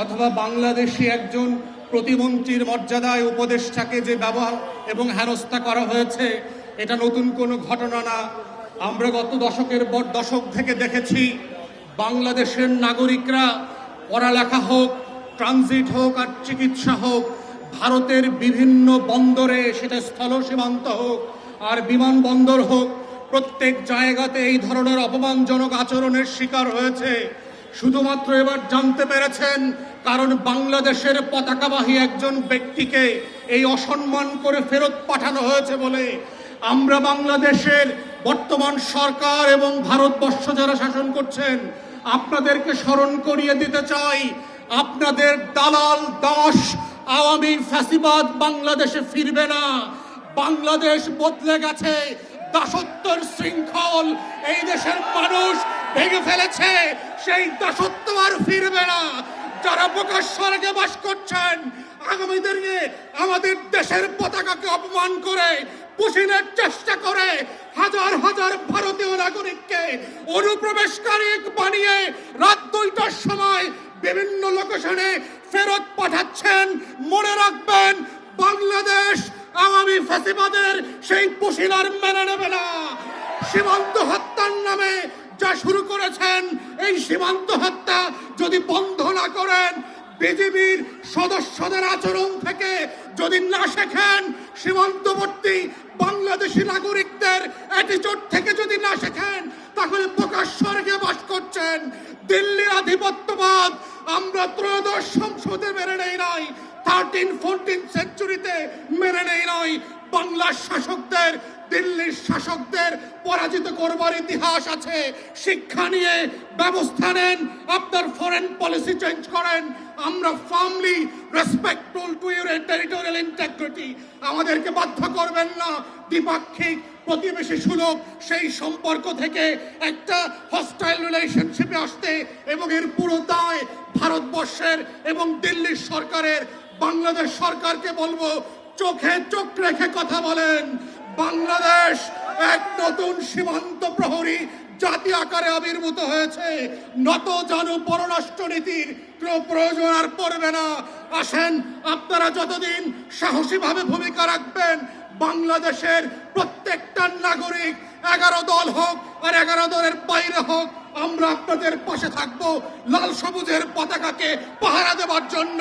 অথবা বাংলাদেশি একজন প্রতিমন্ত্রীর মর্যাদায় উপদেষ্টাকে যে ব্যবহার এবং হেনস্থা করা হয়েছে, এটা নতুন কোনো ঘটনা না। আমরা গত দশক থেকে দেখেছি বাংলাদেশের নাগরিকরা পড়ালেখা হোক, ট্রানজিট হোক আর চিকিৎসা হোক, ভারতের বিভিন্ন বন্দরে, সেটা স্থল সীমান্ত হোক আর বিমানবন্দর হোক, প্রত্যেক জায়গাতে এই ধরনের অপমানজনক আচরণের শিকার হয়েছে। শুধুমাত্র এবার জানতে পেরেছেন কারণ বাংলাদেশের পতাকাবাহী একজন ব্যক্তিকে এই অসম্মান করে ফেরত পাঠানো হয়েছে বলে। আমরা বাংলাদেশের বর্তমান সরকার এবং ভারতবর্ষ যারা শাসন করছেন, আপনাদেরকে স্মরণ করিয়ে দিতে চাই, আপনাদের দালাল দাস আওয়ামী ফ্যাসিবাদ বাংলাদেশে ফিরবে না। বাংলাদেশ বদলে গেছে। দাসত্বের শৃঙ্খল এই দেশের মানুষ ভেঙে ফেলেছে, সেই দাসত্ব আর ফিরবে না। যারা প্রকাশ স্বর্গে বাস করছেন, আগামী দিনে আমাদের দেশের পতাকাকে অপমান করে পুষিনের চেষ্টা করে হাজার হাজার ভারতীয় নাগরিককে অনুপ্রবেশকারী বানিয়ে রাত 2টার সময় বিভিন্ন লোকেশনে ফেরত পাঠাচ্ছেন। মনে রাখবেন, বাংলাদেশ আওয়ামী ফ্যাসিবাদের সেই পুশিনার মেনে নেবে না। সীমান্ত হত্যার নামে যা শুরু করেছেন, এই সীমান্ত হত্যা যদি বন্ধ না করেন, বিজিবির সদস্যদের আচরণ থেকে যদি না শেখেন, সীমান্তবর্তী বাংলাদেশি নাগরিকদের অ্যাটিটিউড থেকে যদি না শেখেন, তাহলে প্রকাশ স্বর্গে বাস করছেন। দিল্লির আধিপত্যবাদ আমরা ত্রয়োদশ সংসদে মেনে নেই নাই, 13-14 সেঞ্চুরিতে মেনে নেই নাই। বাংলার শাসকদের, দিল্লির শাসকদের পরাজিত করবার ইতিহাস আছে। শিক্ষা নিয়ে ব্যবস্থা নেন, আপনার ফরেন পলিসি চেঞ্জ করেন। আমরা firmly respectful to your territorial integrity. আমাদেরকে বাধ্য করবেন না দ্বিপাক্ষিক প্রতিবেশী সুলভ সেই সম্পর্ক থেকে একটা হস্টাইল রিলেশনশিপে আসতে, এবং এর পুরো দায় ভারতবর্ষের এবং দিল্লির সরকারের। বাংলাদেশ সরকারকে বলবো, চোখে চোখ রেখে কথা বলেন। বাংলাদেশ এক নতুন সীমান্ত প্রহরী জাতি আকারে আবির্ভূত হয়েছে। নত জানু পররাষ্ট্র নীতির কোনো প্রয়োজন আর পড়বে না। আসেন, আপনারা যতদিন সাহসীভাবে ভূমিকা রাখবেন, বাংলাদেশের প্রত্যেকটা নাগরিক 11 দল হোক আর 11 দলের বাইরে হোক, আমরা আপনাদের পাশে থাকবো লাল সবুজের পতাকাকে পাহারা দেওয়ার জন্য।